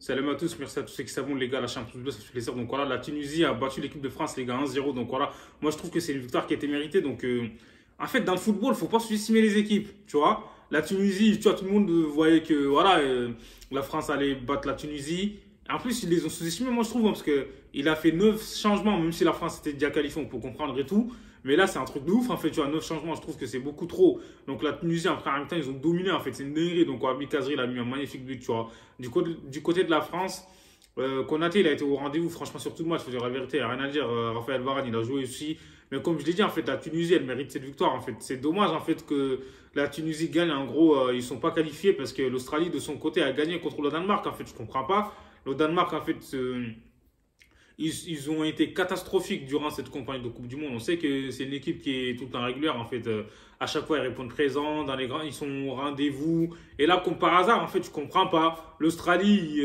Salut à tous, merci à tous ceux qui s'abonnent, les gars, la Champions Bleu, ça fait plaisir. Donc voilà, la Tunisie a battu l'équipe de France, les gars, 1-0. Donc voilà, moi je trouve que c'est une victoire qui a été méritée. Donc en fait, dans le football, il ne faut pas sous-estimer les équipes, tu vois. La Tunisie, tu vois, tout le monde voyait que voilà, la France allait battre la Tunisie. En plus, ils les ont sous-estimés, moi je trouve, hein, parce qu'il a fait 9 changements, même si la France était déjà qualifiée, on peut comprendre et tout. Mais là, c'est un truc de ouf, en fait, tu vois, 9 changements, je trouve que c'est beaucoup trop. Donc la Tunisie, en première mi-temps, ils ont dominé, en fait, c'est une dinguerie. Donc Wabi Kazri, il a mis un magnifique but, tu vois. Du côté de la France, Konaté, il a été au rendez-vous, franchement, sur tout le match, il faut dire la vérité, il n'y a rien à dire. Raphaël Varane, il a joué aussi. Mais comme je l'ai dit, en fait, la Tunisie, elle mérite cette victoire. En fait, c'est dommage, en fait, que la Tunisie gagne. En gros, ils ne sont pas qualifiés parce que l'Australie, de son côté, a gagné contre le Danemark. En fait, je ne comprends pas. Le Danemark, en fait, ils ont été catastrophiques durant cette campagne de Coupe du Monde. On sait que c'est une équipe qui est tout le temps régulière. En fait, à chaque fois, ils répondent présents. Dans les grands, ils sont au rendez-vous. Et là, comme par hasard, en fait, je comprends pas. L'Australie,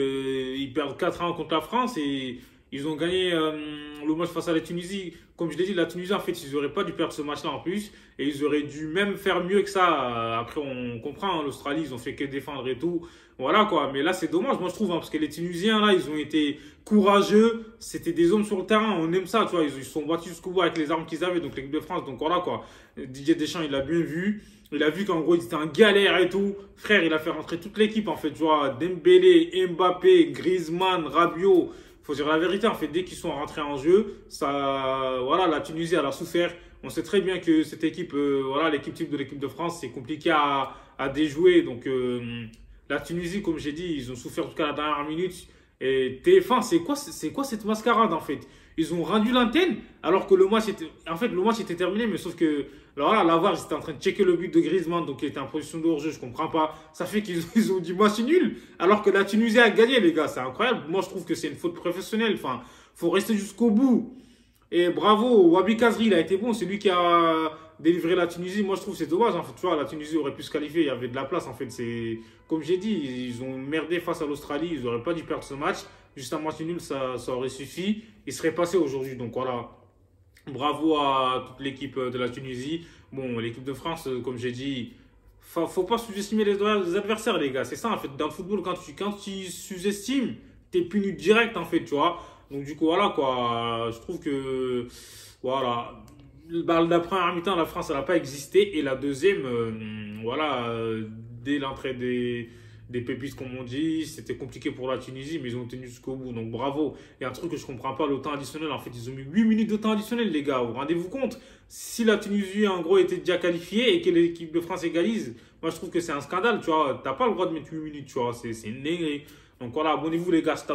ils perdent 4-1 contre la France et ils ont gagné le match face à la Tunisie. Comme je l'ai dit, la Tunisie, en fait, ils n'auraient pas dû perdre ce match-là en plus. Et ils auraient dû même faire mieux que ça. Après, on comprend, hein, l'Australie, ils ont fait que défendre et tout. Voilà quoi. Mais là, c'est dommage, moi, je trouve, hein, parce que les Tunisiens, là, ils ont été courageux. C'était des hommes sur le terrain. On aime ça, tu vois. Ils se sont battus jusqu'au bout avec les armes qu'ils avaient. Donc, l'équipe de France, donc voilà quoi. Didier Deschamps, il l'a bien vu. Il a vu qu'en gros, il était en galère et tout. Frère, il a fait rentrer toute l'équipe, en fait. Tu vois, Dembélé, Mbappé, Griezmann, Rabiot. Faut dire la vérité, en fait, dès qu'ils sont rentrés en jeu, ça, voilà, la Tunisie, elle a souffert. On sait très bien que cette équipe, voilà, l'équipe type de l'équipe de France, c'est compliqué à déjouer. Donc, la Tunisie, comme j'ai dit, ils ont souffert jusqu'à la dernière minute. Et TF1, c'est quoi cette mascarade, en fait? Ils ont rendu l'antenne, alors que le match était, en fait, le match était terminé, mais sauf que, alors là, la VAR, ils étaient en train de checker le but de Griezmann, donc il était en position de hors-jeu, je comprends pas. Ça fait qu'ils ont dit match nul, alors que la Tunisie a gagné, les gars, c'est incroyable. Moi, je trouve que c'est une faute professionnelle. Enfin, faut rester jusqu'au bout. Et bravo, Wabi Kazri, il a été bon, c'est lui qui a délivré la Tunisie. Moi, je trouve que c'est dommage, en fait, tu vois, la Tunisie aurait pu se qualifier, il y avait de la place, en fait. C'est, comme j'ai dit, ils ont merdé face à l'Australie, ils n'auraient pas dû perdre ce match. Juste un match nul, ça aurait suffi. Ils seraient passés aujourd'hui, donc voilà. Bravo à toute l'équipe de la Tunisie. Bon, l'équipe de France, comme j'ai dit, faut pas sous-estimer les adversaires, les gars. C'est ça, en fait. Dans le football, quand tu sous-estimes, t'es puni direct, en fait, tu vois. Donc, du coup, voilà, quoi. Je trouve que, voilà. La première mi-temps, la France, elle n'a pas existé. Et la deuxième, voilà, dès l'entrée des pépites, comme on dit. C'était compliqué pour la Tunisie, mais ils ont tenu jusqu'au bout. Donc bravo. Et un truc que je comprends pas, le temps additionnel. En fait, ils ont mis 8 minutes de temps additionnel, les gars. Vous rendez-vous compte? Si la Tunisie, en gros, était déjà qualifiée et que l'équipe de France égalise, moi, je trouve que c'est un scandale, tu vois. T'as pas le droit de mettre 8 minutes, tu vois. C'est une dinguerie. Donc voilà, abonnez-vous, les gars. C'était